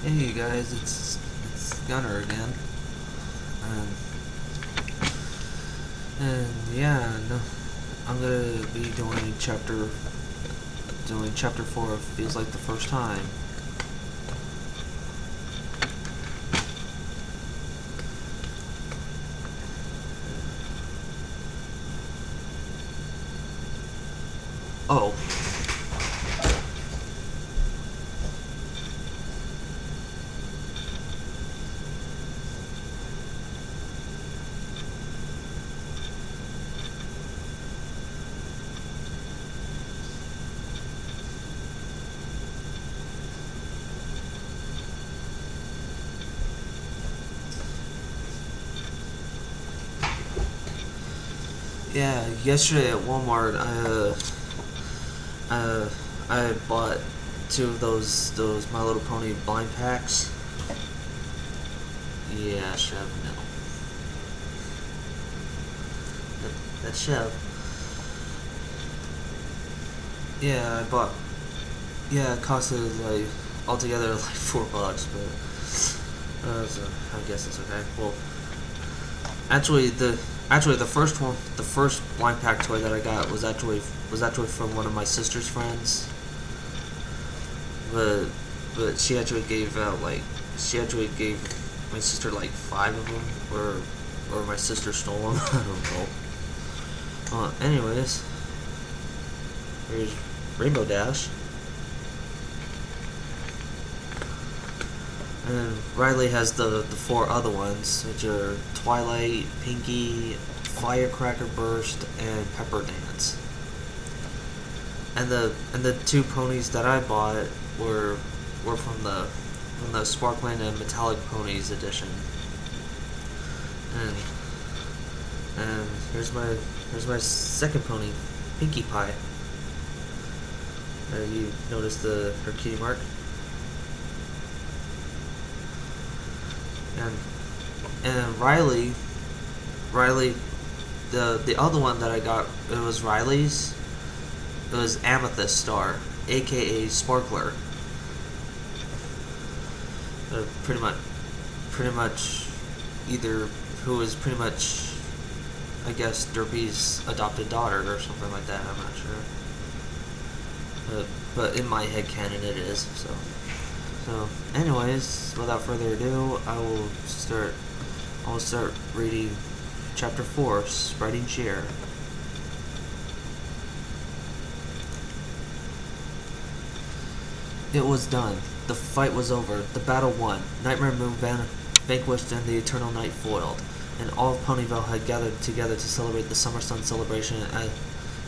Hey you guys, it's Gunner again, and yeah, no, I'm gonna be doing chapter 4 of Feels Like the First Time. Oh. Yeah, yesterday at Walmart, I bought two of those My Little Pony blind packs. Yeah, Chev, no. That's Chev. Yeah, I bought. Yeah, it costed like altogether like $4, but so I guess it's okay. Well, actually the first one, the first blind pack toy that I got was actually from one of my sister's friends. But she actually gave my sister like 5 of them, or my sister stole them. I don't know. Anyways, here's Rainbow Dash. And Riley has the 4 other ones, which are Twilight, Pinky, Firecracker Burst, and Pepper Dance. And the 2 ponies that I bought were from the Sparkling and Metallic Ponies edition. And here's my second pony, Pinkie Pie. You notice her kitty mark. And Riley, the other one that I got, it was Riley's. It was Amethyst Star, aka Sparkler. Pretty much, either who is pretty much, I guess, Derpy's adopted daughter or something like that. I'm not sure. But in my head canon it is. So, anyways, without further ado, I will start reading chapter 4, Spreading Cheer. It was done. The fight was over. The battle won. Nightmare Moon vanquished and the Eternal Night foiled. And all of Ponyville had gathered together to celebrate the Summer Sun celebration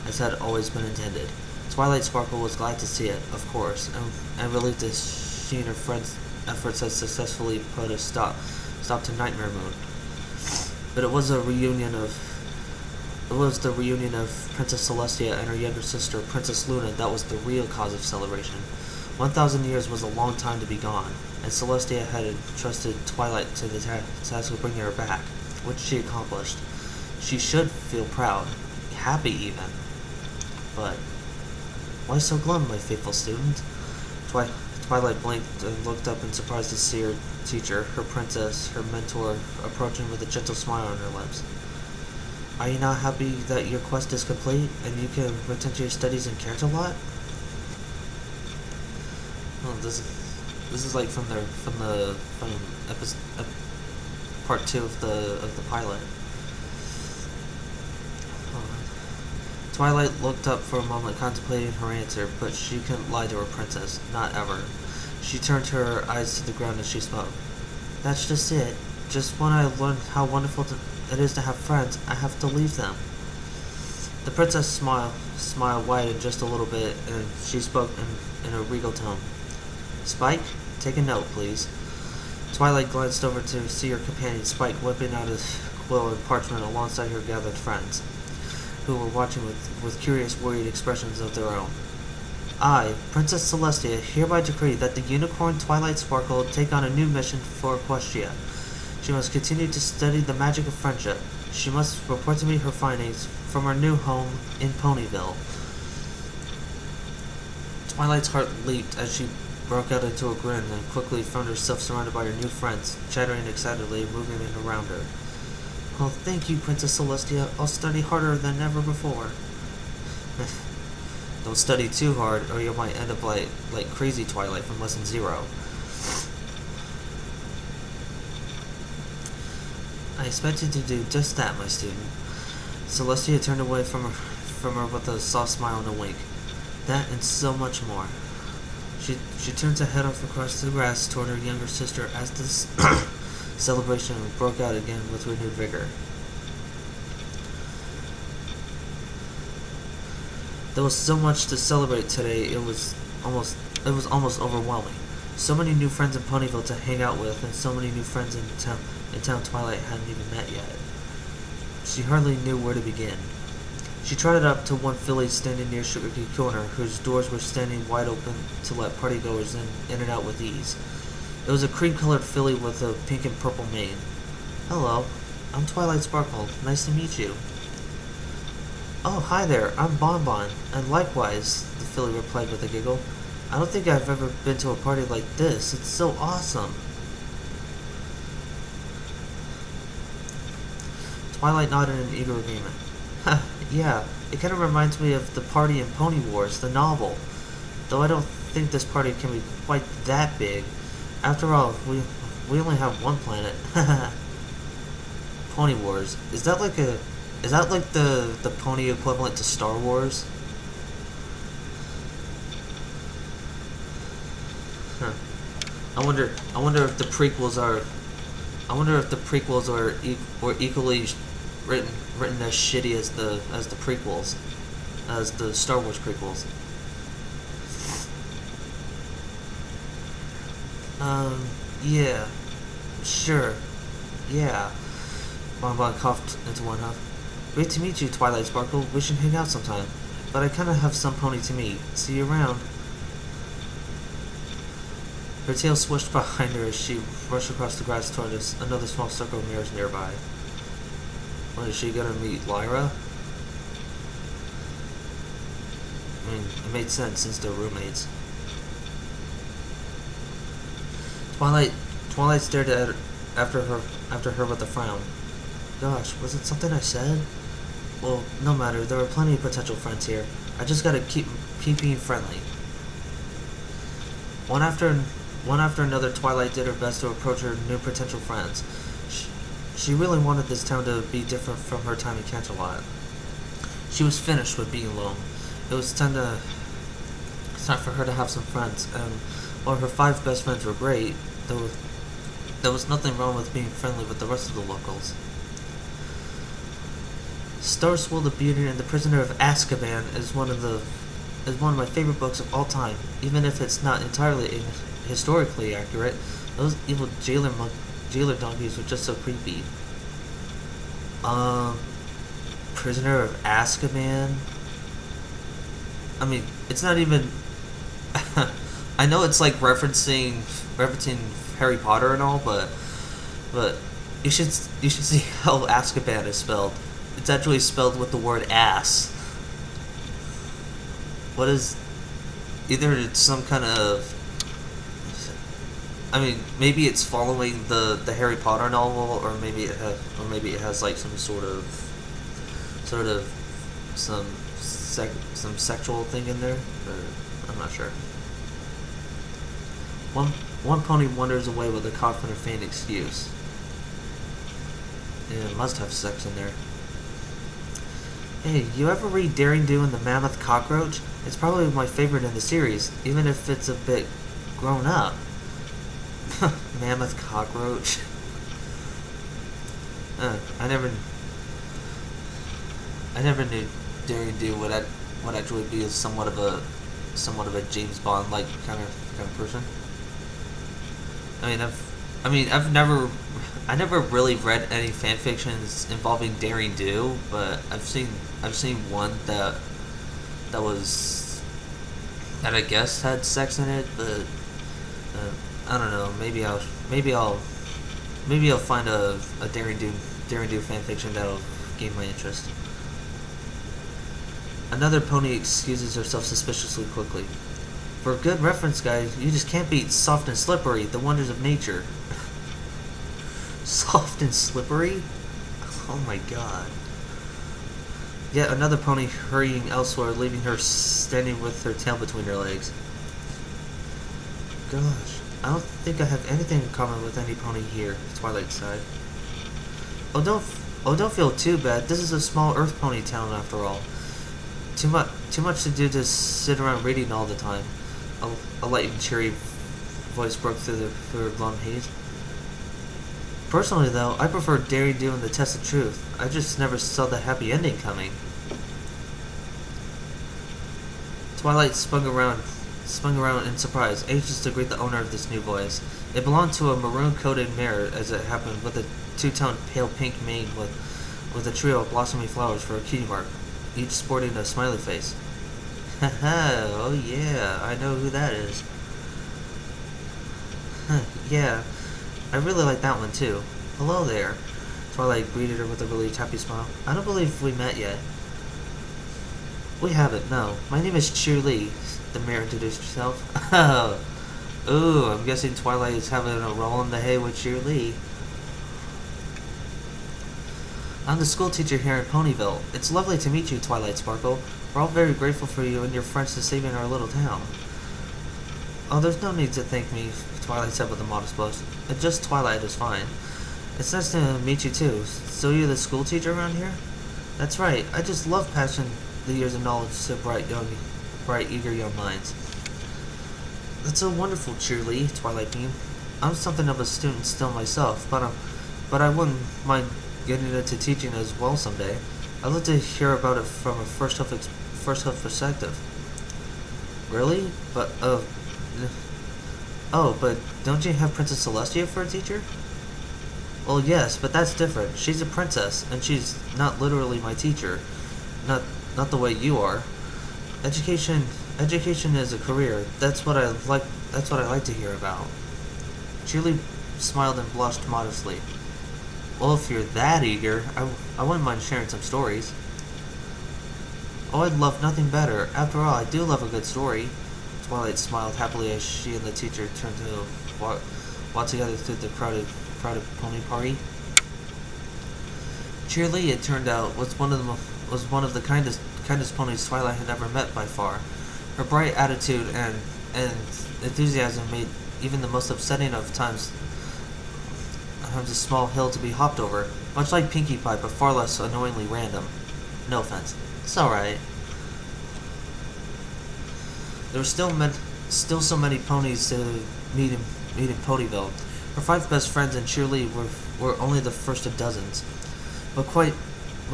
as had always been intended. Twilight Sparkle was glad to see it, of course, and relieved that she and her friends' efforts had successfully put a stop to Nightmare Moon. But it was the reunion of Princess Celestia and her younger sister, Princess Luna, that was the real cause of celebration. 1,000 years was a long time to be gone, and Celestia had entrusted Twilight to the task of bringing her back, which she accomplished. She should feel proud, happy even. But why so glum, my faithful student? Twilight blinked and looked up in surprise to see her teacher, her princess, her mentor, approaching with a gentle smile on her lips. Are you not happy that your quest is complete and you can return to your studies in Canterlot? Oh, this is like from episode, part 2 of the pilot. Twilight looked up for a moment, contemplating her answer, but she couldn't lie to her princess, not ever. She turned her eyes to the ground as she spoke. That's just it. Just when I learned how wonderful it is to have friends, I have to leave them. The princess smiled widened just a little bit, and she spoke in a regal tone. Spike, take a note, please. Twilight glanced over to see her companion, Spike, whipping out his quill and parchment alongside her gathered friends, who were watching with curious, worried expressions of their own. I, Princess Celestia, hereby decree that the unicorn Twilight Sparkle take on a new mission for Equestria. She must continue to study the magic of friendship. She must report to me her findings from her new home in Ponyville. Twilight's heart leaped as she broke out into a grin and quickly found herself surrounded by her new friends, chattering excitedly and moving in around her. "Well, thank you, Princess Celestia. I'll study harder than ever before." "Don't study too hard, or you might end up like crazy Twilight from Lesson 0. "I expect you to do just that, my student." Celestia turned away from her with a soft smile and a wink. "That and so much more." She turned to head off across the grass toward her younger sister as this celebration broke out again with renewed vigor. There was so much to celebrate today, it was almost overwhelming. So many new friends in Ponyville to hang out with, and so many new friends in town Twilight hadn't even met yet. She hardly knew where to begin. She trotted up to one filly standing near Sugar Cake Corner, whose doors were standing wide open to let partygoers in and out with ease. It was a cream-colored filly with a pink and purple mane. "Hello, I'm Twilight Sparkle. Nice to meet you." "Oh, hi there, I'm Bonbon, and likewise," the filly replied with a giggle. "I don't think I've ever been to a party like this. It's so awesome." Twilight nodded in eager agreement. "Yeah, it kind of reminds me of the party in Pony Wars, the novel. Though I don't think this party can be quite that big. After all, we only have one planet." Pony Wars. Is that like the pony equivalent to Star Wars? Huh. I wonder if the prequels were equally written as shitty as the prequels, as the Star Wars prequels. Yeah, sure, yeah. Bonbon coughed into one huff. "Great to meet you, Twilight Sparkle. We should hang out sometime. But I kinda have some pony to meet. See you around." Her tail swished behind her as she rushed across the grass toward another small circle of mirrors nearby. What, is she gonna meet Lyra? I mean, it made sense since they're roommates. Twilight stared after her with a frown. Gosh, was it something I said? Well, no matter. There were plenty of potential friends here. I just gotta keep being friendly. One after another, Twilight did her best to approach her new potential friends. She really wanted this town to be different from her time in Canterlot. She was finished with being alone. It was time for her to have some friends, and while her 5 best friends were great, there was nothing wrong with being friendly with the rest of the locals. Star Swirl the Beauty and the Prisoner of Azkaban is one of my favorite books of all time, even if it's not entirely historically accurate. Those evil jailer donkeys were just so creepy. Prisoner of Azkaban? I mean, it's not even... I know it's like referencing Harry Potter and all, but you should see how Azkaban is spelled. It's actually spelled with the word ass. What is... Either it's some kind of... I mean, maybe it's following the Harry Potter novel, or maybe it has like some sort of some sexual thing in there, but I'm not sure. One pony wanders away with a confident, faint excuse. Yeah, it must have sex in there. Hey, you ever read Daring Do and the Mammoth Cockroach? It's probably my favorite in the series, even if it's a bit grown up. Mammoth Cockroach. I never knew Daring Do would actually be somewhat of a James Bond like kind of person. I never really read any fan fictions involving Daring Do, but I've seen one that I guess had sex in it, but I don't know. Maybe I'll find a Daring Do fanfiction that'll gain my interest. Another pony excuses herself suspiciously quickly. For a good reference guide, you just can't beat Soft and Slippery, the wonders of nature. Soft and Slippery? Oh my god. Yet another pony hurrying elsewhere, leaving her standing with her tail between her legs. Gosh, I don't think I have anything in common with any pony here, Twilight sighed. Oh, don't feel too bad. This is a small Earth pony town after all. Too much to do to sit around reading all the time. A light and cheery voice broke through the glum haze. Personally, though, I prefer daring doing the test of truth. I just never saw the happy ending coming. Twilight spun around in surprise, anxious to greet the owner of this new voice. It belonged to a maroon-coated mare, as it happened, with a two-tone pale pink mane with a trio of blossoming flowers for a cutie mark, each sporting a smiley face. Haha, oh yeah, I know who that is. Yeah, I really like that one too. Hello there. Twilight greeted her with a relieved, happy smile. I don't believe we met yet. We haven't, no. My name is Cheerilee, the mare introduced herself. Oh, ooh, I'm guessing Twilight is having a roll in the hay with Cheerilee. I'm the school teacher here in Ponyville. It's lovely to meet you, Twilight Sparkle. We're all very grateful for you and your friends for saving our little town. Oh, there's no need to thank me, Twilight said with a modest blush. Just Twilight is fine. It's nice to meet you too. So you're the school teacher around here? That's right. I just love passing the years of knowledge to bright, eager young minds. That's so wonderful, Cheerilee, Twilight beamed. I'm something of a student still myself, but I wouldn't mind getting into teaching as well someday. I'd love to hear about it from a first hoof perspective. Really? But but don't you have Princess Celestia for a teacher? Well, yes, but that's different. She's a princess, and she's not literally my teacher. Not the way you are. Education is a career. That's what I like to hear about. Cheerilee smiled and blushed modestly. Well, if you're that eager, I wouldn't mind sharing some stories. Oh, I'd love nothing better. After all, I do love a good story. Twilight smiled happily as she and the teacher turned to walk together through the crowded pony party. Cheerilee, it turned out, was one of the kindest ponies Twilight had ever met by far. Her bright attitude and enthusiasm made even the most upsetting of times a small hill to be hopped over, much like Pinkie Pie, but far less annoyingly random. No offense. It's alright. There were still so many ponies to meet in Ponyville. Her 5 best friends and Cheerilee were only the first of dozens, but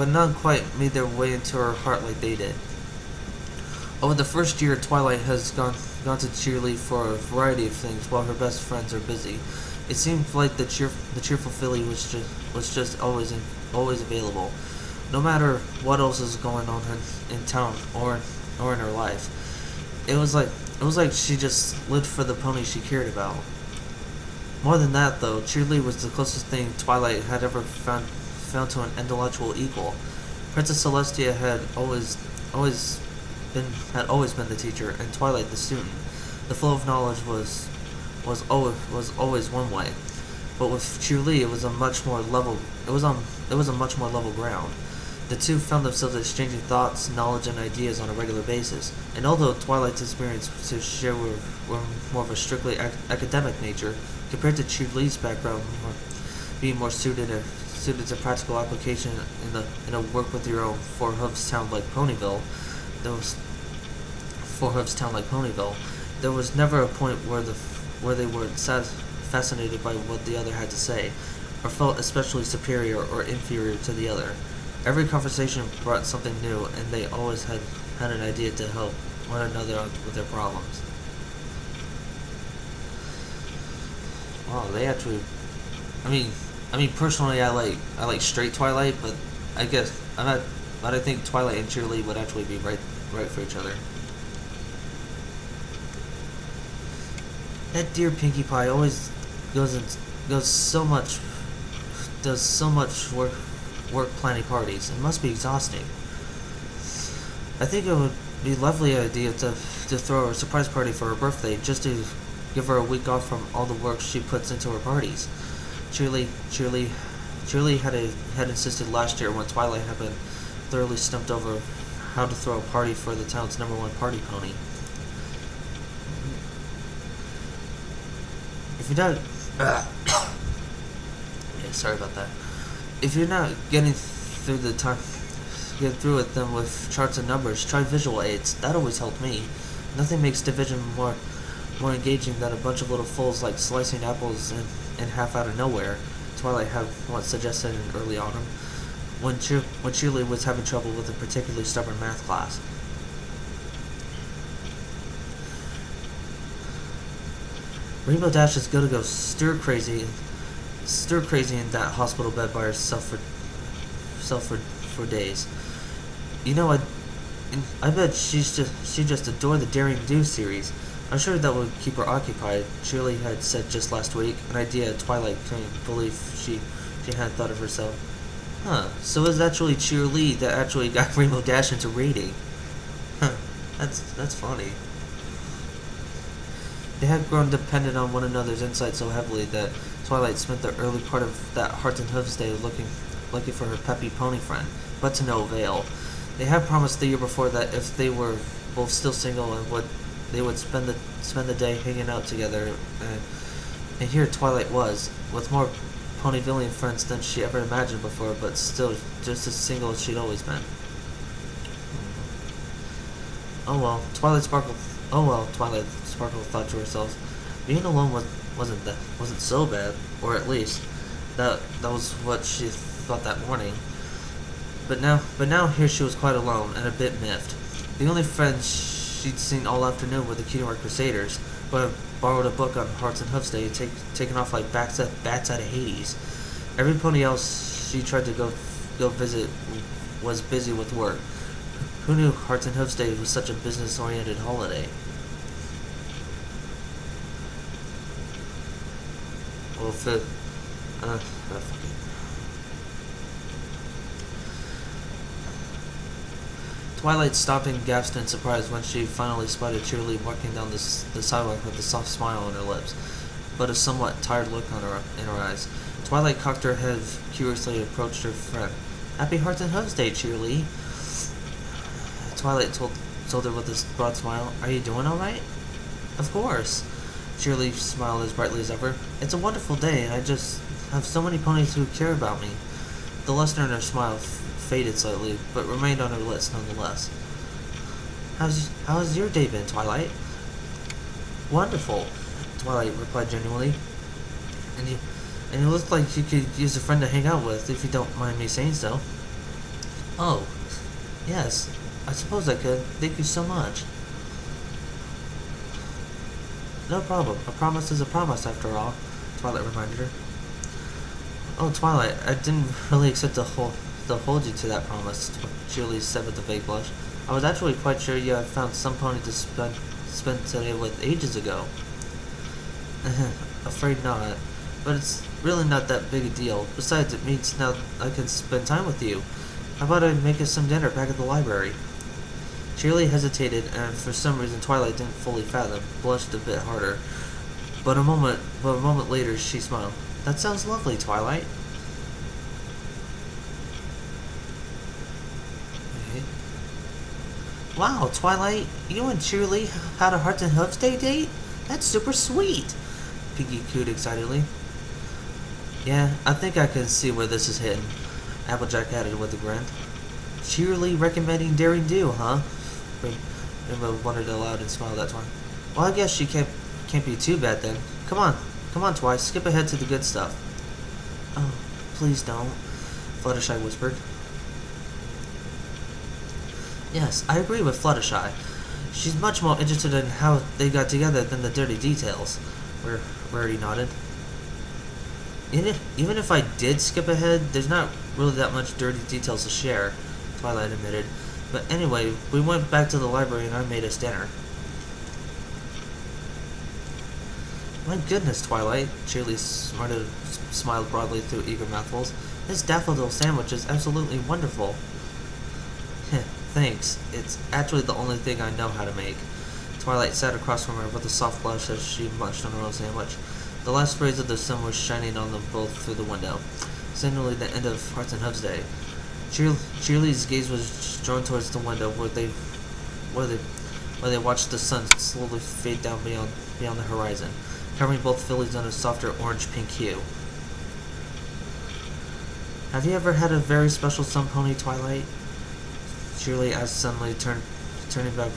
none quite made their way into her heart like they did. Over the first year, Twilight has gone to Cheerilee for a variety of things while her best friends are busy. It seemed like the cheerful filly was just always available, no matter what else is going on in town or in her life. It was like she just lived for the pony she cared about. More than that, though, Cheerilee was the closest thing Twilight had ever found to an intellectual equal. Princess Celestia had always been the teacher, and Twilight the student. The flow of knowledge was always one way, but with Cheerilee it was a much more level ground. The two found themselves exchanging thoughts, knowledge, and ideas on a regular basis, and although Twilight's experience to share were more of a strictly academic nature, compared to Cheerilee's background being more suited to practical application in a work with your own four hooves town like Ponyville, there was never a point where they were fascinated by what the other had to say, or felt especially superior or inferior to the other. Every conversation brought something new, and they always had an idea to help one another with their problems. Wow, they actually. I mean, personally, I like straight Twilight, but I think Twilight and Cheerilee would actually be right for each other. That dear Pinkie Pie always does so much work planning parties. It must be exhausting. I think it would be a lovely idea to throw a surprise party for her birthday, just to give her a week off from all the work she puts into her parties. Cheerilee had insisted last year when Twilight had been thoroughly stumped over how to throw a party for the town's #1 party pony. If you're not, yeah, sorry about that. If you're not getting through it then with charts and numbers, try visual aids. That always helped me. Nothing makes division more engaging than a bunch of little fools like slicing apples in half out of nowhere. Twilight had once suggested in early autumn, when Cheerilee was having trouble with a particularly stubborn math class. Rainbow Dash is gonna go stir crazy in that hospital bed by herself for days. You know, I bet she just adored the Daring Do series. I'm sure that would keep her occupied. Cheerilee had said just last week, an idea Twilight couldn't believe she hadn't thought of herself. Huh, so it was actually Cheerilee that actually got Rainbow Dash into reading. Huh, that's funny. They had grown dependent on one another's insight so heavily that Twilight spent the early part of that Hearts and Hooves day looking for her peppy pony friend, but to no avail. They had promised the year before that if they were both still single they would spend the day hanging out together, and here Twilight was, with more Ponyvillian friends than she ever imagined before, but still just as single as she'd always been. Oh well, Twilight Sparkle thought to herself. Being alone wasn't so bad, or at least that was what she thought that morning. But now here she was quite alone and a bit miffed. The only friends she'd seen all afternoon were the Cutenor Crusaders, who had borrowed a book on Hearts and Hooves Day and taken off like bats out of Hades. Every pony else she tried to go visit was busy with work. Who knew Hearts and Hooves Day was such a business-oriented holiday? Well, fuck it. Twilight stopped and gasped in surprise when she finally spotted Cheerilee walking down the sidewalk with a soft smile on her lips, but a somewhat tired look in her eyes. Twilight cocked her head curiously and approached her friend. "Happy Hearts and Hooves Day, Cheerilee." Twilight told her with a broad smile, "Are you doing all right?" "Of course." Cheerilee smiled as brightly as ever. "It's a wonderful day, and I just have so many ponies who care about me." The luster in her smile faded slightly, but remained on her lips nonetheless. How's your day been, Twilight?" "Wonderful," Twilight replied genuinely. And you look like you could use a friend to hang out with, if you don't mind me saying so." "Oh, yes, I suppose I could. Thank you so much." "No problem. A promise is a promise, after all," Twilight reminded her. "Oh, Twilight, I didn't really expect to hold you to that promise," Cheerilee said with a vague blush. "I was actually quite sure you had found some pony to spend today with ages ago." "Afraid not. But it's really not that big a deal. Besides, it means now I can spend time with you. How about I make us some dinner back at the library?" Cheerilee hesitated, and for some reason Twilight didn't fully fathom, blushed a bit harder. But a moment later she smiled. "That sounds lovely, Twilight." "Wow, Twilight, you and Cheerilee had a Hearts and Hooves Day date? That's super sweet," Piggy cooed excitedly. "Yeah, I think I can see where this is heading," Applejack added with a grin. "Cheerilee recommending Daring Do, huh?" Rainbow wondered aloud and smiled at Twilight. "Well, I guess she can't be too bad then. Come on, Twilight, skip ahead to the good stuff." "Oh, please don't," Fluttershy whispered. "Yes, I agree with Fluttershy. She's much more interested in how they got together than the dirty details." Rarity nodded. Even if I did skip ahead, there's not really that much dirty details to share," Twilight admitted. "But anyway, we went back to the library and I made us dinner." "My goodness, Twilight," Cheerilee smiled broadly through eager mouthfuls. "This daffodil sandwich is absolutely wonderful." Thanks. It's actually the only thing I know how to make. Twilight sat across from her with a soft blush as she munched on her own sandwich. The last rays of the sun were shining on them both through the window, signaling the end of Hearts and Hooves Day. Cheerilee's gaze was drawn towards the window where they watched the sun slowly fade down beyond the horizon, covering both fillies in a softer orange-pink hue. Have you ever had a very special sun pony, Twilight? Cheerilee asked suddenly, turning back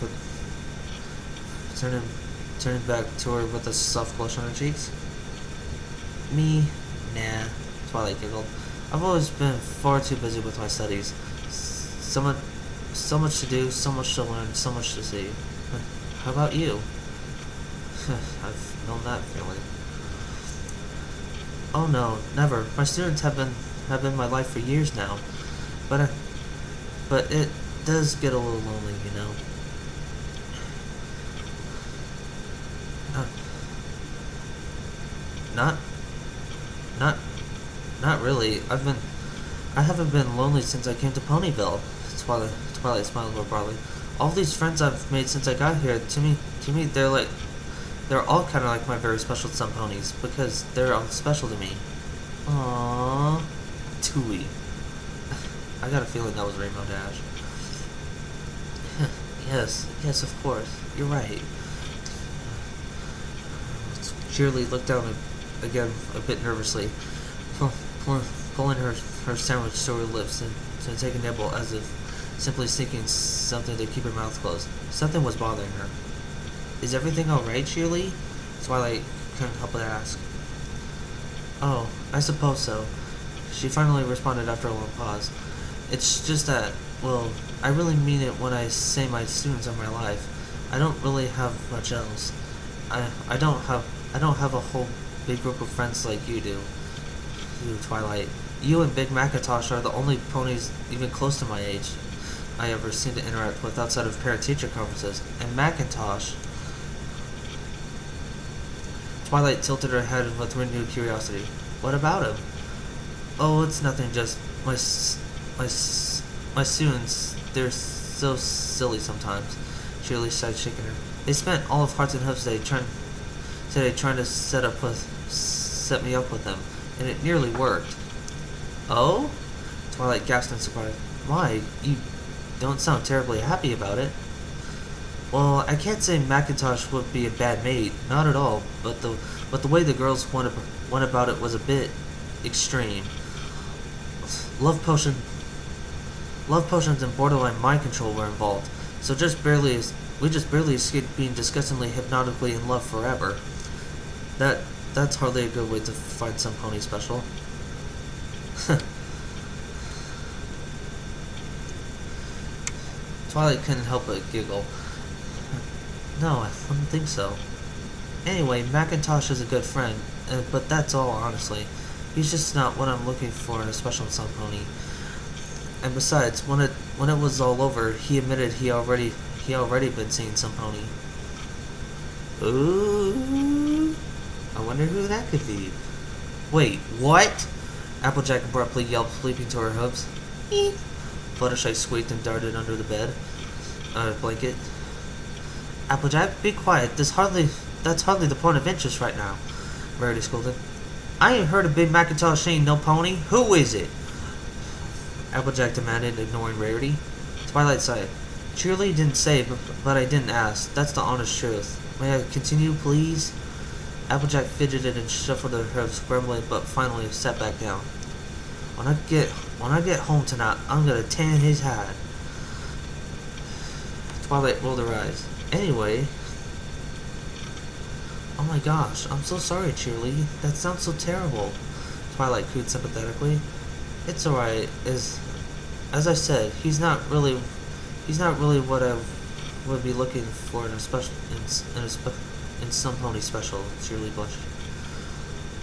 to her with a soft blush on her cheeks. Me? Nah, Twilight giggled. I've always been far too busy with my studies. So much to do, so much to learn, so much to see. How about you? I've known that feeling. Oh no, never. My students have been my life for years now. But it does get a little lonely, you know. Not really. I haven't been lonely since I came to Ponyville. Twilight smiled more broadly. All these friends I've made since I got here, to me, they're all kind of like my very special sun ponies because they're all special to me. Aww, Tui. I got a feeling that was Rainbow Dash. Yes, of course. You're right. Cheerilee looked down again a bit nervously, pulling her sandwich to her lips and taking a nibble as if simply seeking something to keep her mouth closed. Something was bothering her. Is everything alright, Cheerilee? Twilight couldn't help but ask. Oh, I suppose so. She finally responded after a long pause. It's just that, well, I really mean it when I say my students are my life. I don't really have much else. I don't have a whole big group of friends like you do. You, Twilight. You and Big Macintosh are the only ponies even close to my age I ever seem to interact with outside of parent-teacher conferences. And Macintosh... Twilight tilted her head with renewed curiosity. What about him? Oh, it's nothing, just my students, they're so silly sometimes. Cheerilee said, shaking her. They spent all of Hearts and Hooves Day trying to set me up with them, and it nearly worked. Oh? Twilight gasped in surprise. Why, you don't sound terribly happy about it. Well, I can't say Macintosh would be a bad mate, not at all, but the way the girls went about it was a bit extreme. Love potions and borderline mind control were involved, so we just barely escaped being disgustingly hypnotically in love forever. That's hardly a good way to find some pony special. Twilight couldn't help but giggle. No, I wouldn't think so. Anyway, Macintosh is a good friend, but that's all, honestly. He's just not what I'm looking for in a special sun pony. And besides, when it was all over, he admitted he already been seeing some pony. Ooh, I wonder who that could be. Wait, what? Applejack abruptly yelped, leaping to her hooves. Eek. Fluttershy squeaked and darted under the blanket. Applejack, be quiet. That's hardly the point of interest right now, Rarity scolded. I ain't heard of Big Macintosh ain't no pony. Who is it? Applejack demanded, ignoring Rarity. Twilight sighed. Cheerilee didn't say, but I didn't ask. That's the honest truth. May I continue, please? Applejack fidgeted and shuffled her hooves, grumbling, but finally sat back down. When I get home tonight, I'm gonna tan his hide. Twilight rolled her eyes. Anyway... Oh my gosh, I'm so sorry, Cheerilee. That sounds so terrible. Twilight cooed sympathetically. It's alright. As I said, he's not really what I would be looking for in some pony special. Cheerilee blushed.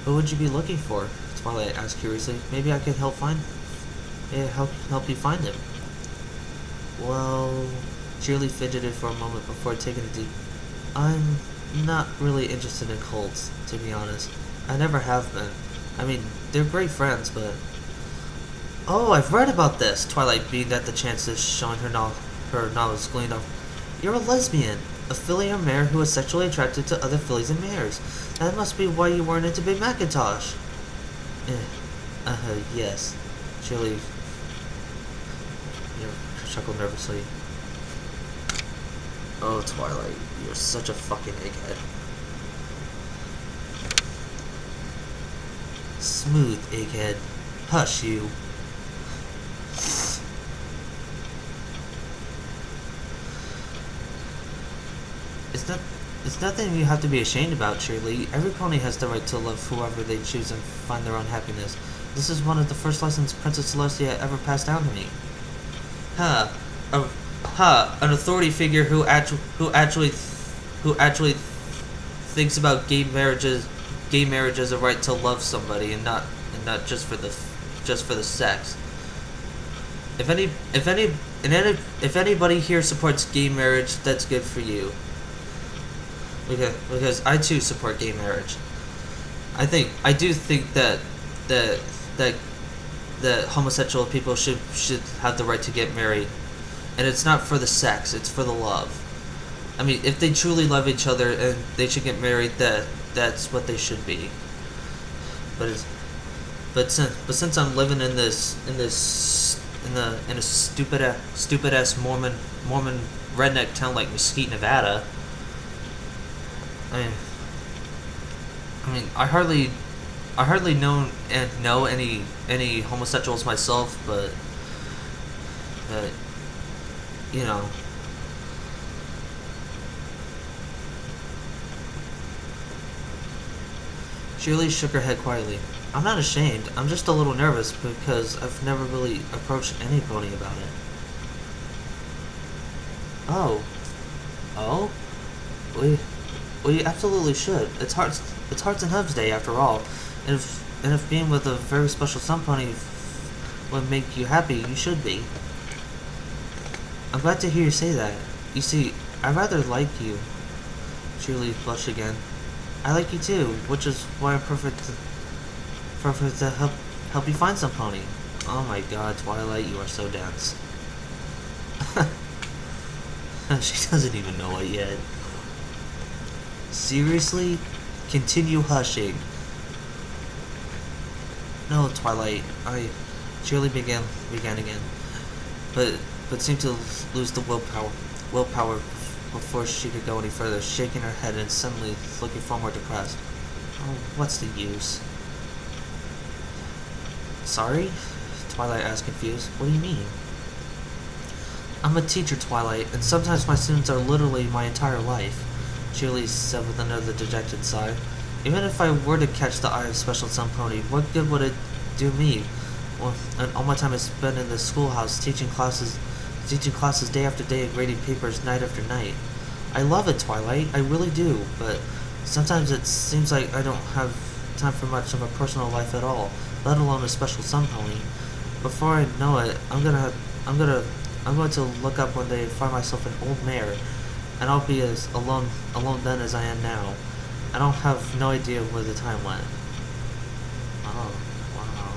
Who would you be looking for? Twilight asked curiously. Maybe I could help you find him. Well, Cheerilee fidgeted for a moment before taking a deep. I'm not really interested in cults, to be honest. I never have been. I mean, they're great friends, but... Oh, I've read about this! Twilight beamed at the chances, showing her her novice gleaned off. You're a lesbian, a filly or mare who is sexually attracted to other fillies and mares. That must be why you weren't into Big Macintosh. Yes. Cheerilee chuckled nervously. Oh, Twilight, you're such a fucking egghead. Smooth, egghead. Hush, you. It's nothing you have to be ashamed about, Cheerilee. Every pony has the right to love whoever they choose and find their own happiness. This is one of the first lessons Princess Celestia ever passed down to me. An authority figure who actually thinks about gay marriage as a right to love somebody and not just for the sex. If anybody here supports gay marriage, that's good for you. Because I too support gay marriage. I do think that homosexual people should have the right to get married, and it's not for the sex; it's for the love. I mean, if they truly love each other and they should get married, that's what they should be. But since I'm living in a stupid ass Mormon redneck town like Mesquite, Nevada. I mean, I hardly know any homosexuals myself, but you know. Cheerilee shook her head quietly. I'm not ashamed. I'm just a little nervous because I've never really approached any pony about it. Oh. Well, you absolutely should. It's Hearts and Hubs Day after all, and if being with a very special sun pony would make you happy, you should be. I'm glad to hear you say that. You see, I rather like you. Cheerilee blushed again. I like you too, which is why I'm perfect to help you find some pony. Oh my God, Twilight, you are so dense. She doesn't even know it yet. Seriously? Continue hushing. No, Twilight. Cheerilee began again, but seemed to lose the willpower before she could go any further, shaking her head and suddenly looking far more depressed. Oh, what's the use? Sorry? Twilight asked, confused. What do you mean? I'm a teacher, Twilight, and sometimes my students are literally my entire life. Cheerilee said with another dejected sigh. Even if I were to catch the eye of Special Sun Pony, what good would it do me? Well, and all my time is spent in the schoolhouse teaching classes day after day and grading papers night after night. I love it, Twilight, I really do, but sometimes it seems like I don't have time for much of a personal life at all, let alone a Special Sun Pony. Before I know it, I'm going to look up one day and find myself an old mare, and I'll be as alone then as I am now. I don't have no idea where the time went. Oh, wow.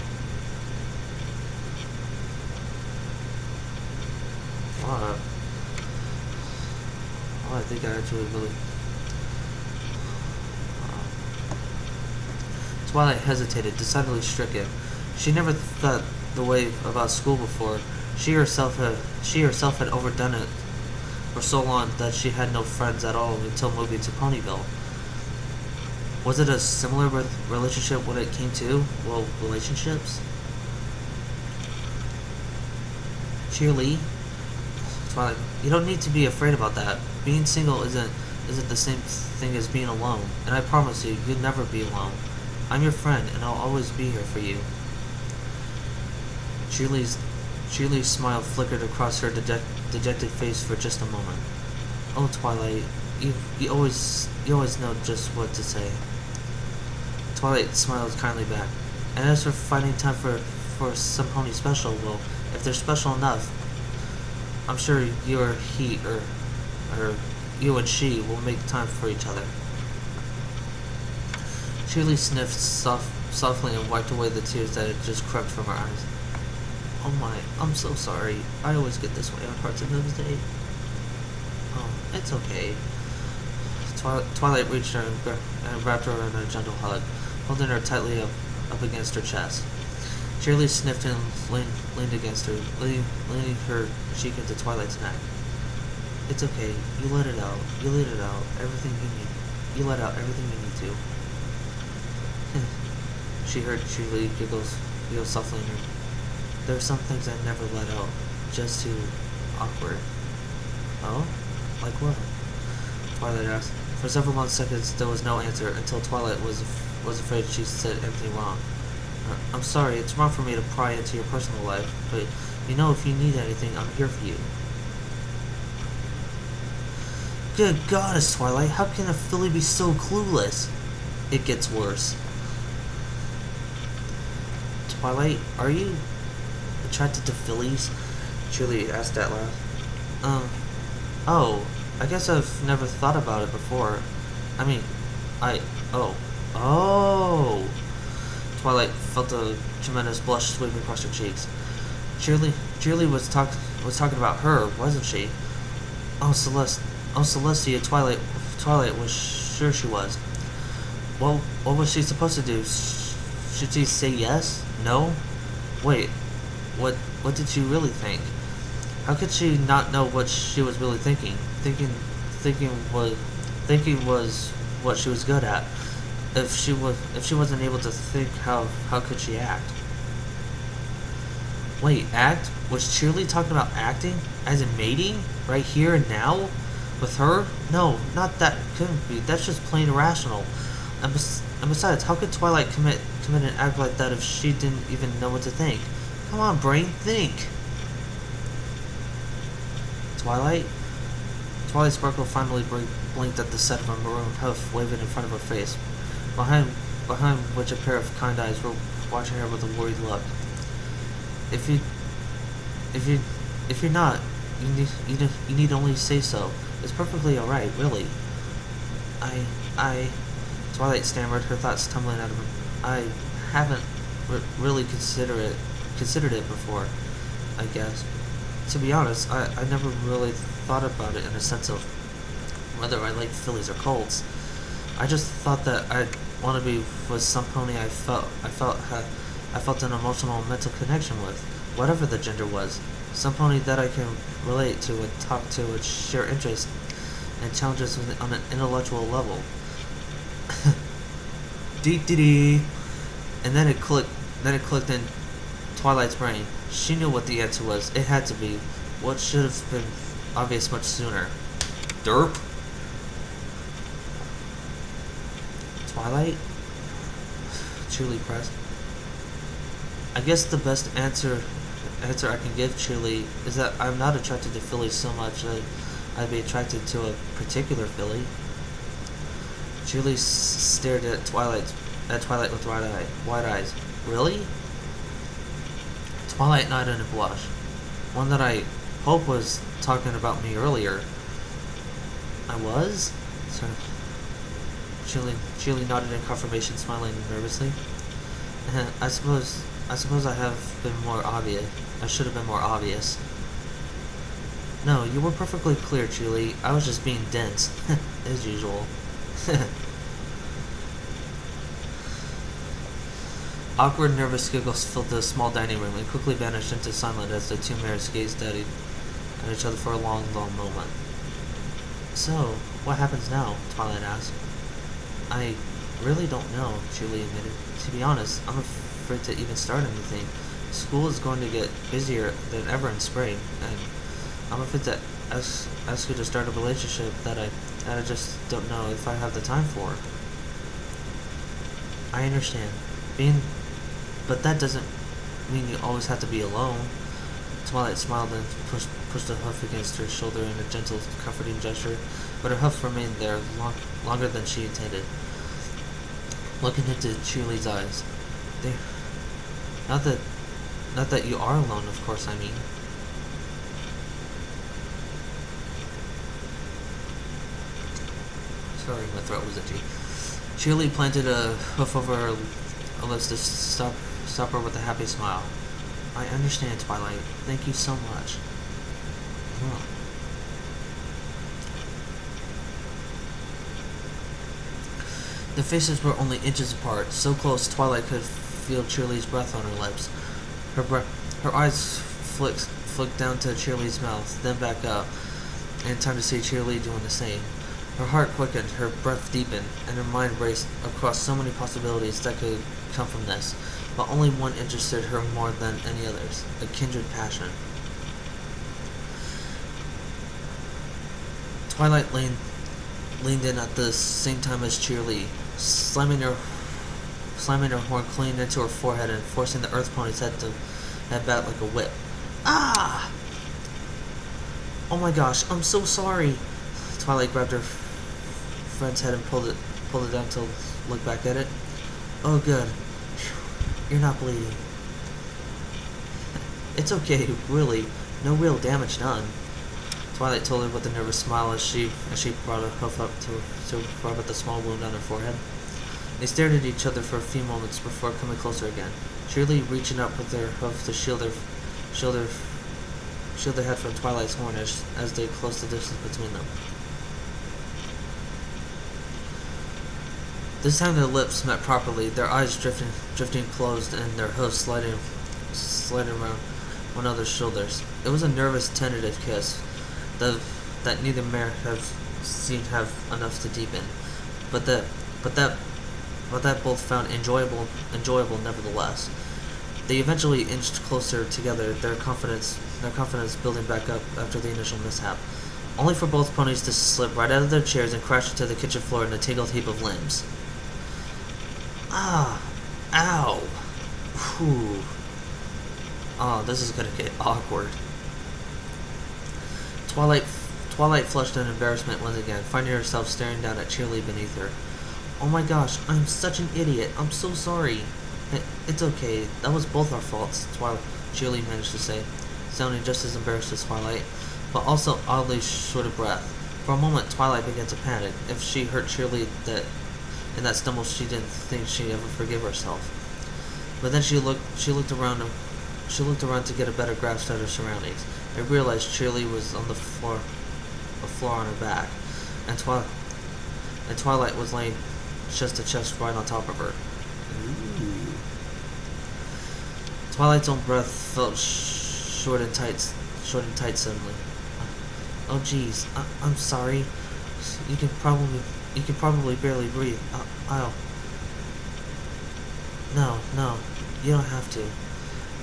Wow. Oh, I think I actually really... Twilight hesitated, decidedly stricken. She never thought the way about school before. She herself had overdone it for so long that she had no friends at all until moving to Ponyville. Was it a similar relationship when it came to, well, relationships? Cheerilee? Twilight, you don't need to be afraid about that. Being single isn't the same thing as being alone, and I promise you, you'll never be alone. I'm your friend, and I'll always be here for you. Cheerilee's smile flickered across her dejected face for just a moment. Oh, Twilight, you always know just what to say. Twilight smiled kindly back. And as for finding time for some pony special, well, if they're special enough, I'm sure you or he or you and she will make time for each other. Cheerilee sniffed softly and wiped away the tears that had just crept from her eyes. Oh my, I'm so sorry. I always get this way on Hearts of Moon's Day. Oh, it's okay. Twilight reached her and wrapped her in a gentle hug, holding her tightly up against her chest. Cheerilee sniffed and leaned against her, leaning her cheek into Twilight's neck. It's okay. You let it out. You let it out. Everything you need. You let out everything you need to. She heard Cheerilee giggle softly in her. There are some things I never let out. Just too awkward. Oh? Like what? Twilight asked. For several long seconds, there was no answer until Twilight was afraid she said anything wrong. I'm sorry, it's wrong for me to pry into your personal life, but you know if you need anything, I'm here for you. Good goddess, Twilight, how can a filly be so clueless? It gets worse. Twilight, are you attracted to fillies? Cheerilee asked at last. Oh, I guess I've never thought about it before. I mean, oh. Twilight felt a tremendous blush sweeping across her cheeks. Cheerilee was talking about her, wasn't she? Oh, Celestia, Twilight was sure she was. Well, what was she supposed to do? Should she say yes? No? Wait, what did she really think? How could she not know what she was really thinking? Thinking was what she was good at. If she wasn't able to think, how could she act? Wait, act? Was Cheerilee talking about acting? As in mating? Right here and now? With her? No, not that. Couldn't be. That's just plain irrational. And besides, how could Twilight commit an act like that if she didn't even know what to think? Come on, brain, think. Twilight Sparkle finally blinked at the set of a maroon hoof waving in front of her face, behind which a pair of kind eyes were watching her with a worried look. If you're not, you need only say so. It's perfectly alright, really. Twilight stammered, her thoughts tumbling out of her. I haven't really considered it before, I guess. To be honest, I never really thought about it in a sense of whether I liked fillies or colts. I just thought that I'd want to be with some pony I felt an emotional and mental connection with, whatever the gender was. Some pony that I can relate to and talk to and share interests and challenges on an intellectual level. Dee. And then it clicked in Twilight's brain. She knew what the answer was. It had to be. What should have been obvious much sooner. Derp. Twilight? Cheerilee pressed. I guess the best answer I can give Cheerilee is that I'm not attracted to fillies so much that I'd be attracted to a particular filly. Cheerilee stared at Twilight with wide eyes. Really? Twilight nodded and blushed. One that I hope was talking about me earlier. I was? Sorry. Cheerilee nodded in confirmation, smiling nervously. I suppose I have been more obvious. I should have been more obvious. No, you were perfectly clear, Cheerilee. I was just being dense, as usual. Awkward, nervous giggles filled the small dining room and quickly vanished into silence as the two mares gazed at each other for a long, long moment. So, what happens now? Twilight asked. I really don't know, Cheerilee admitted. To be honest, I'm afraid to even start anything. School is going to get busier than ever in spring, and I'm afraid to ask you to start a relationship that I just don't know if I have the time for. I understand. But that doesn't mean you always have to be alone. Twilight smiled and pushed a hoof against her shoulder in a gentle, comforting gesture, but her hoof remained there longer than she intended. Looking into Cheerilee's eyes. Not that you are alone, of course, I mean. Sorry, my throat was itchy. Cheerilee planted a hoof over her lips to stop her with a happy smile. I understand, Twilight. Thank you so much. Huh. Their faces were only inches apart, so close Twilight could feel Cheerilee's breath on her lips. Her eyes flicked down to Cheerilee's mouth, then back up, in time to see Cheerilee doing the same. Her heart quickened, her breath deepened, and her mind raced across so many possibilities that could come from this, but only one interested her more than any others, a kindred passion. Twilight leaned in at the same time as Cheerilee, slamming her horn clean into her forehead and forcing the Earth Pony's head back like a whip. Ah! Oh my gosh, I'm so sorry. Twilight grabbed her friend's head and pulled it down to look back at it. Oh good. You're not bleeding. It's okay, really. No real damage done. Twilight told her with a nervous smile as she brought her hoof up to rub at the small wound on her forehead. They stared at each other for a few moments before coming closer again. Cheerilee reaching up with her hoof to shield their head from Twilight's horn as they closed the distance between them. This time their lips met properly, their eyes drifting closed and their hoofs sliding around one another's shoulders. It was a nervous, tentative kiss that neither mare seemed to have enough to deepen, but that both found enjoyable nevertheless. They eventually inched closer together, their confidence building back up after the initial mishap, only for both ponies to slip right out of their chairs and crash into the kitchen floor in a tangled heap of limbs. Ah! Ow! Whew. Oh, this is gonna get awkward. Twilight flushed in embarrassment once again, finding herself staring down at Cheerilee beneath her. Oh my gosh, I'm such an idiot. I'm so sorry. It's okay. That was both our faults, Cheerilee managed to say, sounding just as embarrassed as Twilight, but also oddly short of breath. For a moment, Twilight began to panic. If she hurt Cheerilee in that stumble, she didn't think she'd ever forgive herself. But then she looked around to get a better grasp at her surroundings, and realized Cheerilee was on the floor on her back, and Twilight was laying chest to chest right on top of her. Ooh. Twilight's own breath felt short and tight suddenly. Oh geez, I'm sorry. You can probably barely breathe. I'll. No, you don't have to.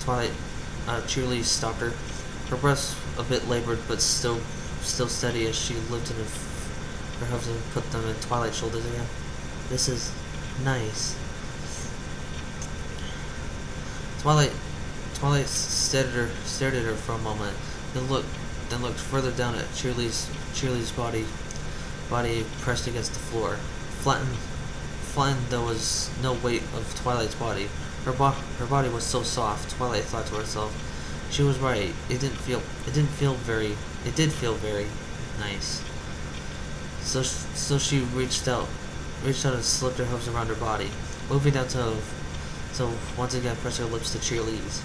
Twilight, Cheerilee stopped her. Her breath a bit labored, but still steady as she lifted her hooves and put them in Twilight's shoulders again. This is nice. Twilight stared at her for a moment, then looked further down at Cheerilee's body pressed against the floor. Flattened there was no weight of Twilight's body. Her body was so soft, Twilight thought to herself. She was right. It did feel very nice. So she reached out and slipped her hooves around her body, moving down to once again press her lips to Cheerilee's.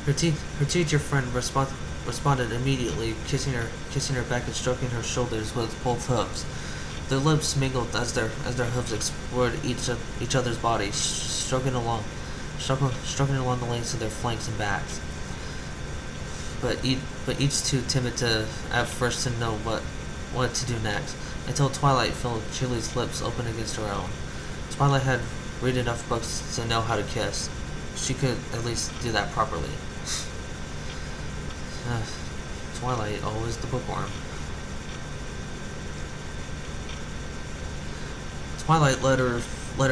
Her teacher friend responded immediately, kissing her back and stroking her shoulders with both hooves. Their lips mingled as their hooves explored each other's bodies, stroking along the lengths of their flanks and backs. But each too timid at first to know what to do next, until Twilight felt Cheerilee's lips open against her own. Twilight had read enough books to know how to kiss. She could at least do that properly. Twilight, always the bookworm. Twilight let her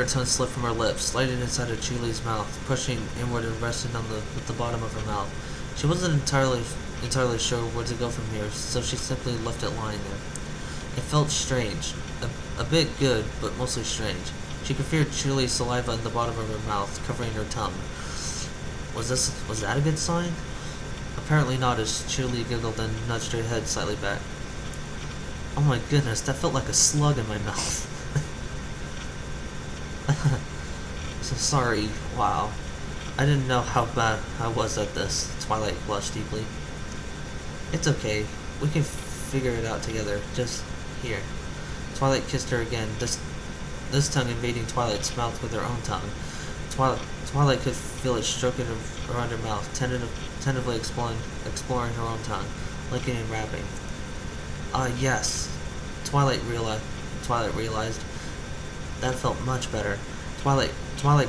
tongue slip from her lips, sliding inside of Cheerilee's mouth, pushing inward and resting with the bottom of her mouth. She wasn't entirely sure where to go from here, so she simply left it lying there. It felt strange, a bit good, but mostly strange. She could feel Cheerilee's saliva in the bottom of her mouth, covering her tongue. Was that a good sign? Apparently not, as Cheerilee giggled and nudged her head slightly back. Oh my goodness, that felt like a slug in my mouth. So sorry, wow. I didn't know how bad I was at this. Twilight blushed deeply. It's okay. We can figure it out together. Just here. Twilight kissed her again, this tongue invading Twilight's mouth with her own tongue. Twilight could feel it stroking around her mouth, tentatively exploring her own tongue, licking and wrapping. Yes. Twilight realized. That felt much better. Twilight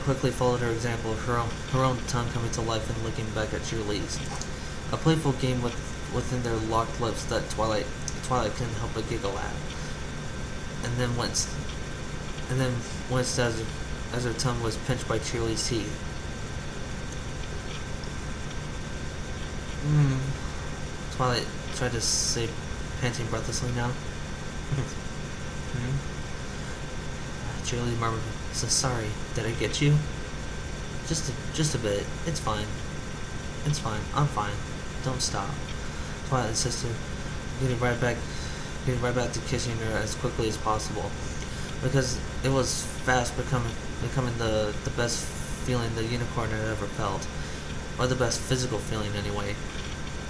quickly followed her example, her own tongue coming to life and licking back at Cheerilee's. A playful game within their locked lips that Twilight couldn't help but giggle at. And then winced as her tongue was pinched by Cheerilee's teeth. Twilight tried to say, panting breathlessly now. Cheerilee murmured, "So sorry, did I get you?" Just a bit. It's fine. I'm fine. Don't stop." Twilight insisted, getting right back to kissing her as quickly as possible, because it was fast becoming the best feeling the unicorn had ever felt, or the best physical feeling anyway.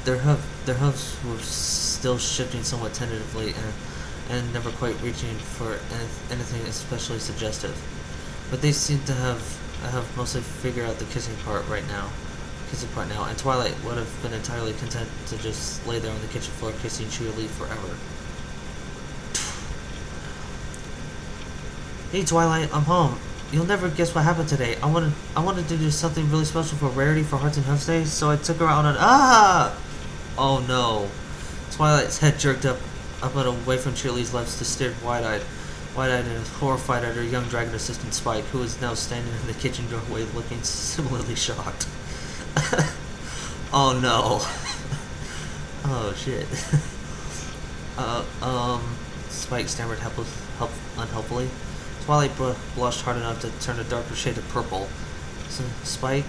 Their hooves were still shifting somewhat tentatively and never quite reaching for anything especially suggestive, but they seemed to have mostly figured out the kissing part now, and Twilight would have been entirely content to just lay there on the kitchen floor kissing Cheerilee forever. "Hey Twilight, I'm home. You'll never guess what happened today. I wanted to do something really special for Rarity for Hearts and Hooves Day, so I took her out on Oh no. Twilight's head jerked up and away from Cheerilee's lips to stare wide-eyed and horrified at her young dragon assistant Spike, who was now standing in the kitchen doorway looking similarly shocked. Oh no. Oh shit. Spike stammered unhelpfully. Twilight blushed hard enough to turn a darker shade of purple. So, Spike,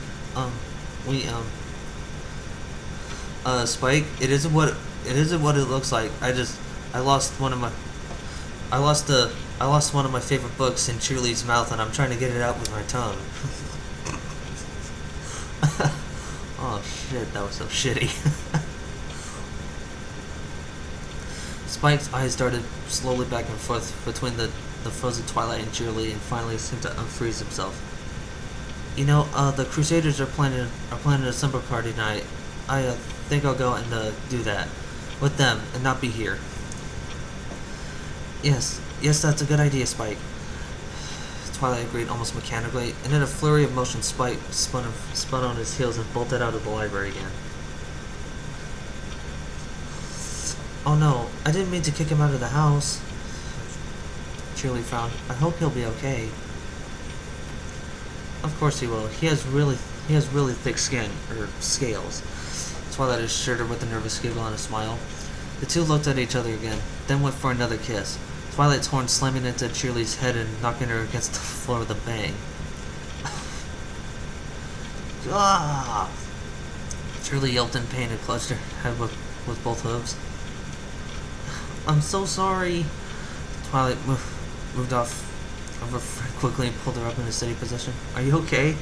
Spike, it isn't what it looks like. I lost one of my favorite books in Cheerilee's mouth, and I'm trying to get it out with my tongue. Oh shit, that was so shitty. Spike's eyes darted slowly back and forth between the frozen Twilight and Cheerilee, and finally seemed to unfreeze himself. "You know, the Crusaders are planning a slumber party tonight. I think I'll go and do that with them and not be here." Yes, that's a good idea, Spike." Twilight agreed almost mechanically, and in a flurry of motion, Spike spun on his heels and bolted out of the library again. "Oh no, I didn't mean to kick him out of the house." Cheerilee frowned. "I hope he'll be okay." "Of course he will. He has really thick skin, or scales." Twilight assured her with a nervous giggle and a smile. The two looked at each other again, then went for another kiss, Twilight's horn slamming into Cheerilee's head and knocking her against the floor with a bang. Ah! Cheerilee yelped in pain and clutched her head with both hooves. "I'm so sorry." Twilight moved off of her friend quickly and pulled her up in a steady position. "Are you okay?"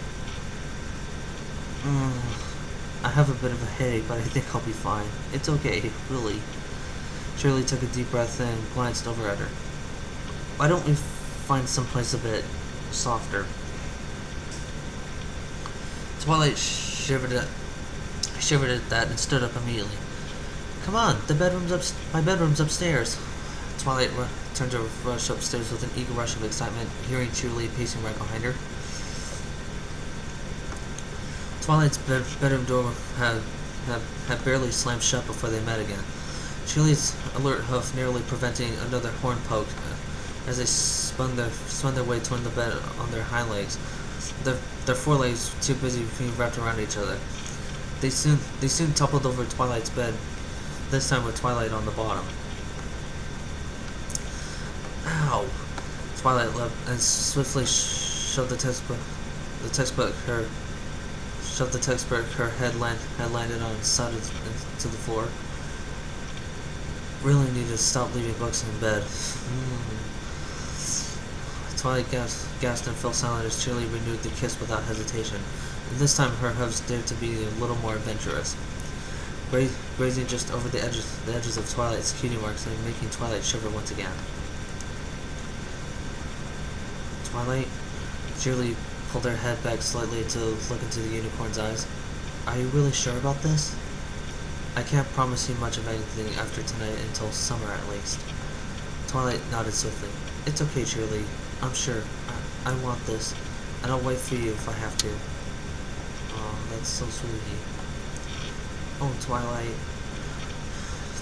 "I have a bit of a headache, but I think I'll be fine. It's okay, really." Cheerilee took a deep breath and glanced over at her. "Why don't we find someplace a bit softer?" Twilight shivered at that and stood up immediately. "Come on, my bedroom's upstairs." Twilight turned to rush upstairs with an eager rush of excitement, hearing Cheerilee pacing right behind her. Twilight's bedroom door had barely slammed shut before they met again. Cheerilee's alert hoof nearly preventing another horn poke as they spun their way toward the bed on their hind legs. Their forelegs too busy being wrapped around each other. They soon toppled over Twilight's bed, this time with Twilight on the bottom. Ow! Twilight leapt and swiftly shoved the textbook her head landed on side to the floor. Really need to stop leaving books in bed. Twilight gasped and fell silent as Cheerilee renewed the kiss without hesitation. and this time her hooves dared to be a little more adventurous, grazing just over the edges of Twilight's cutie marks and making Twilight shiver once again. Twilight? Cheerilee pulled her head back slightly to look into the unicorn's eyes. Are you really sure about this? I can't promise you much of anything after tonight until summer at least. Twilight nodded swiftly. It's okay, Cheerilee. I'm sure. I want this, and I'll wait for you if I have to. Oh, that's so sweet. Oh, Twilight.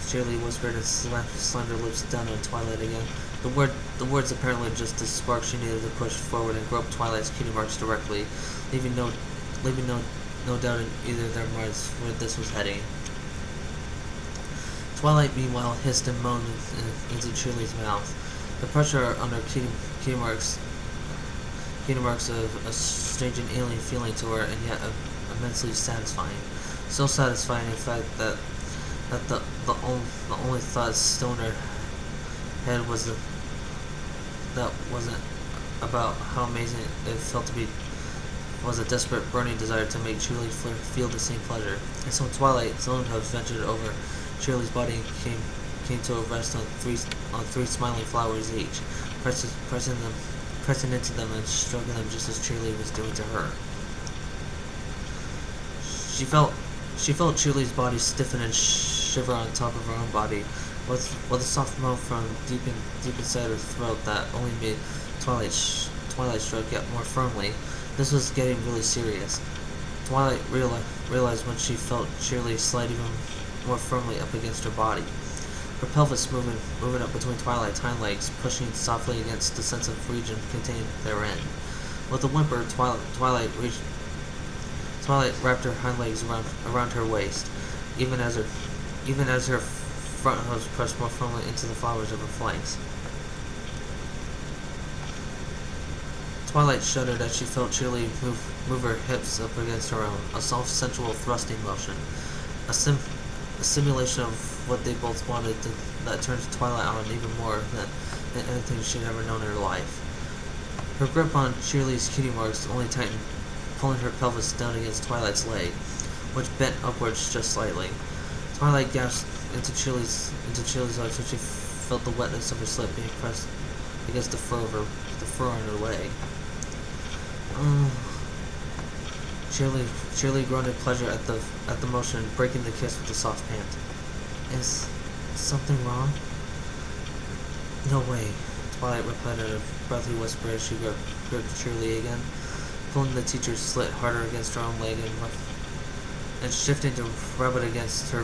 Cheerilee whispered and slammed her lips down on Twilight again. The words apparently just the spark she needed to push forward and grope Twilight's cutie marks directly, leaving no doubt in either of their minds where this was heading. Twilight, meanwhile, hissed and moaned into Cheerilee's mouth. The pressure on her cutie marks of a strange and alien feeling to her, and yet immensely satisfying. So satisfying, in fact, that the only thought still in her head wasn't about how amazing it felt to be. Was a desperate, burning desire to make Cheerilee feel the same pleasure. And so Twilight's own hooves ventured over Cheerilee's body and came to a rest on three smiling flowers each, pressing into them and stroking them just as Cheerilee was doing to her. She felt Cheerilee's body stiffen and shiver on top of her own body, with a soft moan from deep inside her throat that only made Twilight stroke yet more firmly. This was getting really serious. Twilight realized when she felt Cheerilee slide even more firmly up against her body, her pelvis moving up between Twilight's hind legs, pushing softly against the sensitive region contained therein. With a whimper, Twilight wrapped her hind legs around her waist, even as her front hooves pressed more firmly into the flowers of her flanks. Twilight shuddered as she felt Cheerilee move her hips up against her own, a soft, sensual thrusting motion, a simulation of what they both wanted that turned Twilight on even more than anything she'd ever known in her life. Her grip on Cheerilee's cutie marks only tightened, pulling her pelvis down against Twilight's leg, which bent upwards just slightly. Twilight gasped into Cheerilee's eyes when she felt the wetness of her slip being pressed against the fur on her leg. Cheerilee groaned in pleasure at the motion, breaking the kiss with a soft pant. Is something wrong? No way, Twilight replied in a breathy whisper as she gripped Cheerilee again, pulling the teacher's slit harder against her own leg and shifting to rub it against her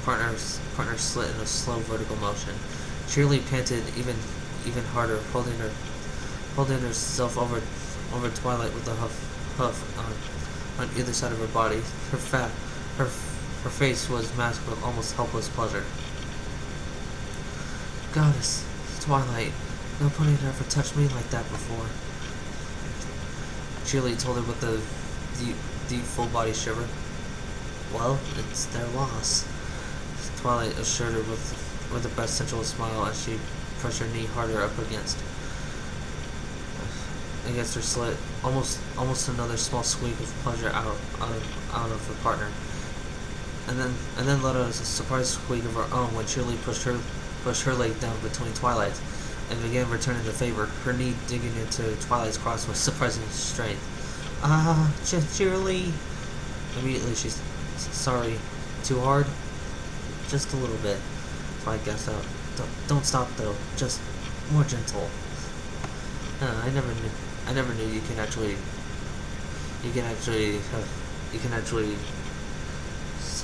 partner's slit in a slow vertical motion. Cheerilee panted even harder, holding herself over Twilight with a hoof on either side of her body. Her face was masked with almost helpless pleasure. Goddess, Twilight, nobody had ever touched me like that before. Cheerilee told her with a deep full body shiver. Well, it's their loss, Twilight assured her with a best sensual smile as she pressed her knee harder up against her slit. Almost another small squeak of pleasure out of her partner, and then let out a surprised squeak of her own when Cheerilee pushed her leg down between Twilight's and began returning the favor, her knee digging into Twilight's cross with surprising strength. Cheerilee! Immediately she's sorry. Too hard? Just a little bit. Twilight gasped out. Don't stop though. Just more gentle. I never knew you can actually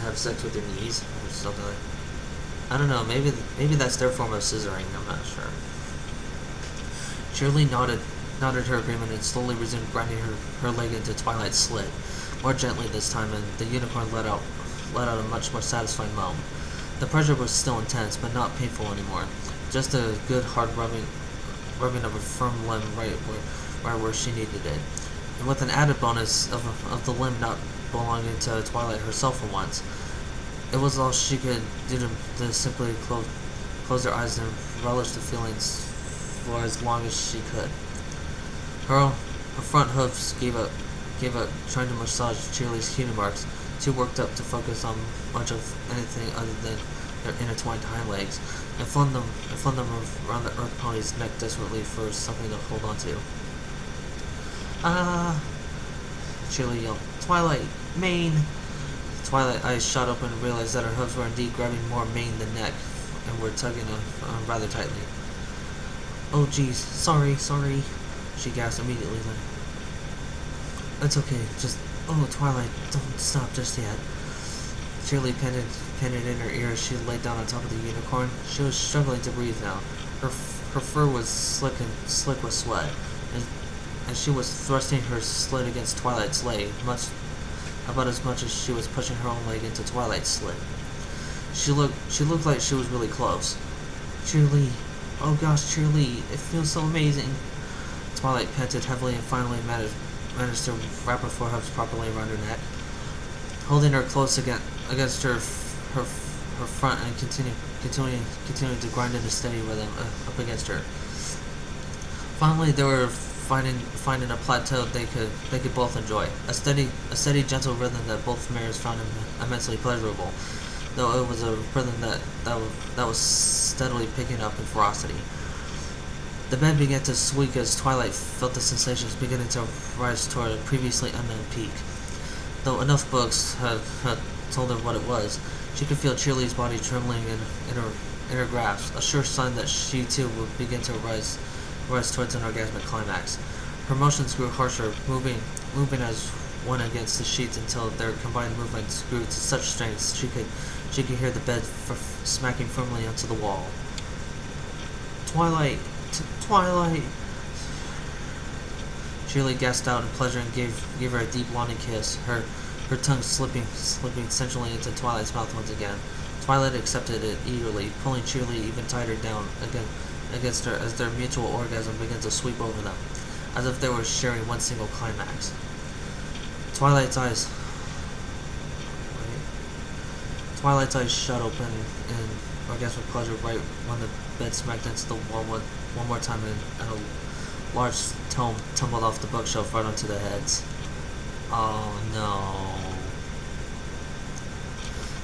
have sex with your knees or something like that. I don't know, maybe that's their form of scissoring, I'm not sure. Cheerilee nodded her agreement and slowly resumed grinding her leg into Twilight's slit, more gently this time, and the unicorn let out a much more satisfying moan. The pressure was still intense, but not painful anymore. Just a good hard rubbing of a firm limb right where she needed it. And with an added bonus of the limb not belonging to Twilight herself for once. It was all she could do to simply close her eyes and relish the feelings for as long as she could. Her front hooves gave trying to massage Cheerilee's cutie marks, too worked up to focus on much of anything other than their intertwined hind legs, and flung them around the Earth Pony's neck desperately for something to hold on to. Ah! Cheerilee yelled, "Twilight! Mane!" Twilight eyes shot open and realized that her hooves were indeed grabbing more mane than neck, and were tugging rather tightly. "Oh geez, sorry," she gasped immediately then. "It's okay, just, oh Twilight, don't stop just yet." Cheerilee panted in her ear as she laid down on top of the unicorn. She was struggling to breathe now. Her fur was slick with sweat, and she was thrusting her slit against Twilight's leg, about as much as she was pushing her own leg into Twilight's slit. She looked like she was really close. "Cheerilee, oh gosh, Cheerilee, it feels so amazing." Twilight panted heavily and finally managed to wrap her forehooves properly around her neck, holding her close against her front and continuing to grind in a steady rhythm up against her. Finally, they were finding a plateau they could both enjoy, a steady gentle rhythm that both mares found immensely pleasurable, though it was a rhythm that was steadily picking up in ferocity. The bed began to squeak as Twilight felt the sensations beginning to rise toward a previously unknown peak. Though enough books had told her what it was, she could feel Cheerilee's body trembling in her grasp, a sure sign that she too would begin to rise towards an orgasmic climax. Her motions grew harsher, moving as one against the sheets until their combined movements grew to such strength she could hear the bed smacking firmly onto the wall. "Twilight! Twilight!" Cheerilee gasped out in pleasure and gave her a deep, longing kiss, her tongue slipping sensually into Twilight's mouth once again. Twilight accepted it eagerly, pulling Cheerilee even tighter down against her as their mutual orgasm began to sweep over them, as if they were sharing one single climax. Twilight's eyes shut open in orgasmic pleasure right when the bed smacked into the wall one more time and a large tome tumbled off the bookshelf right onto their heads. Oh no.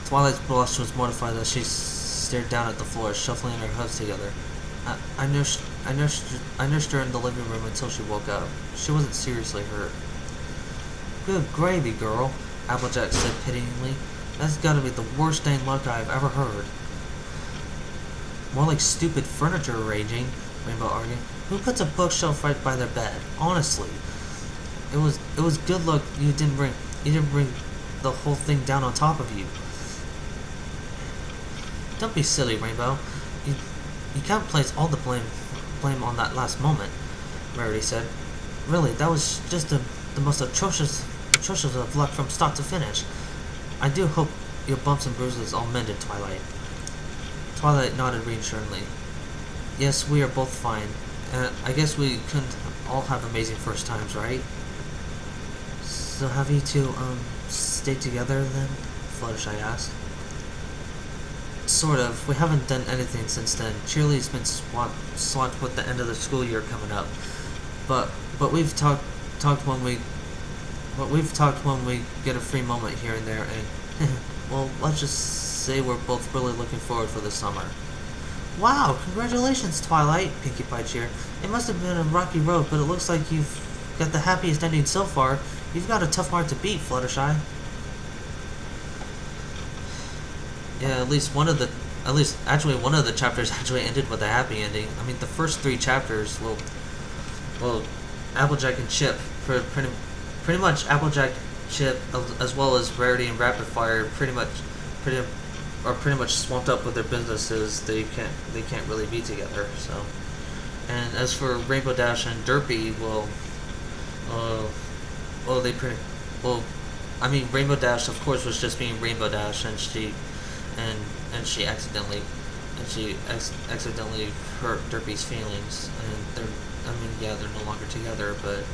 Twilight's blush was mortified as she stared down at the floor, shuffling her hooves together. I nursed her in the living room until she woke up. She wasn't seriously hurt. "Good gravy, girl," Applejack said pityingly. "That's gotta be the worst dang luck I've ever heard." "More like stupid furniture arranging," Rainbow argued. "Who puts a bookshelf right by their bed? Honestly. It was good luck you didn't bring the whole thing down on top of you." "Don't be silly, Rainbow. You can't place all the blame on that last moment," Rarity said. "Really, that was just the most atrocious of luck from start to finish. I do hope your bumps and bruises all mended, Twilight." Twilight nodded reassuringly. "Yes, we are both fine. And I guess we couldn't all have amazing first times, right?" "So have you two, stayed together then?" Fluttershy asked. "Sort of. We haven't done anything since then. Cheerilee's been swamped with the end of the school year coming up. But we've talked when we get a free moment here and there, and well, let's just say we're both really looking forward for the summer." "Wow, congratulations, Twilight," Pinkie Pie cheered. "It must have been a rocky road, but it looks like you've got the happiest ending so far. You've got a tough mark to beat, Fluttershy." Yeah, one of the chapters actually ended with a happy ending. I mean, the first 3 chapters, well, Applejack and Chip, pretty much Applejack, Chip, as well as Rarity and Rapidfire, pretty much swamped up with their businesses. They can't really be together. So, and as for Rainbow Dash and Derpy, I mean, Rainbow Dash, of course, was just being Rainbow Dash, and she accidentally hurt Derpy's feelings, and they're no longer together, but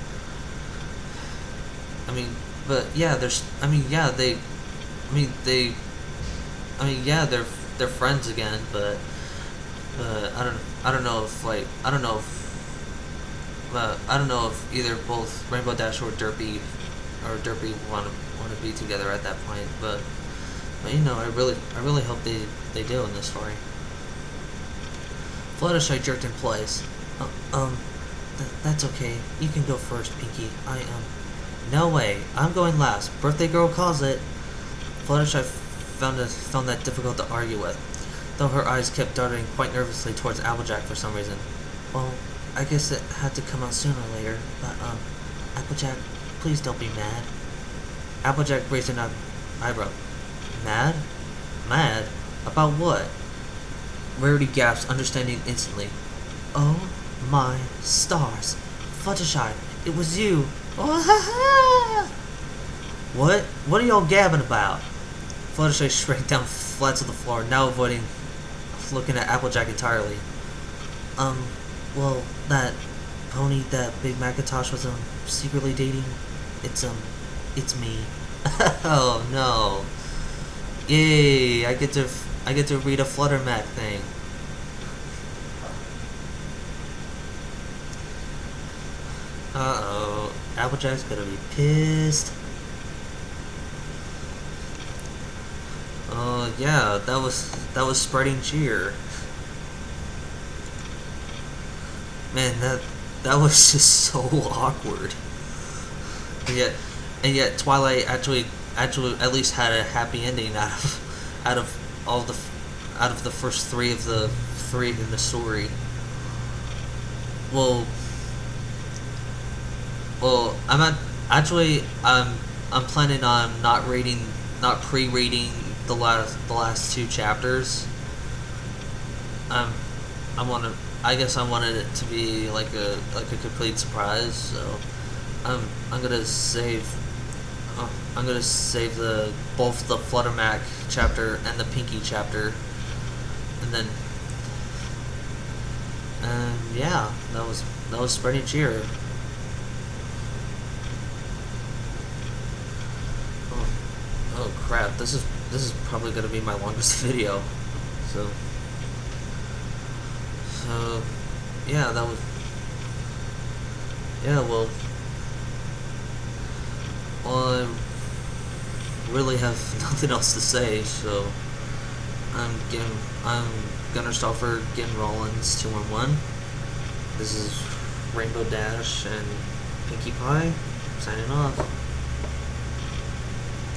they're friends again, but I don't know if either both Rainbow Dash or Derpy or Derpy want to be together at that point, but you know, I really hope they do in this story. Fluttershy jerked in place. That's okay. You can go first, Pinky. No way. I'm going last. Birthday girl calls it. Fluttershy found that difficult to argue with, though her eyes kept darting quite nervously towards Applejack for some reason. Well, I guess it had to come out sooner or later, but, Applejack, please don't be mad. Applejack raised an eyebrow. Mad? Mad? About what? Rarity gasped, understanding instantly. Oh my stars. Fluttershy, it was you. What? What are y'all gabbing about? Fluttershy shrank down flat to the floor, now avoiding looking at Applejack entirely. Well, that pony that Big Macintosh was, secretly dating, it's me. Oh, no. Yay, I get to read a Fluttermac thing. Uh-oh, Applejack's gonna be pissed. Yeah, that was spreading cheer. Man, that was just so awkward. And yet Twilight actually at least had a happy ending out of the first three in the story. Well, I'm planning on not pre-reading the last two chapters. I guess I wanted it to be like a complete surprise, so I'm gonna save both the Fluttermac chapter and the Pinky chapter, and yeah, that was spreading cheer. Oh crap! This is probably gonna be my longest video. So yeah, that was. Yeah, well, I really have nothing else to say. So I'm Gunnar Stauffer, Gin Rollins, 211. This is Rainbow Dash and Pinkie Pie signing off.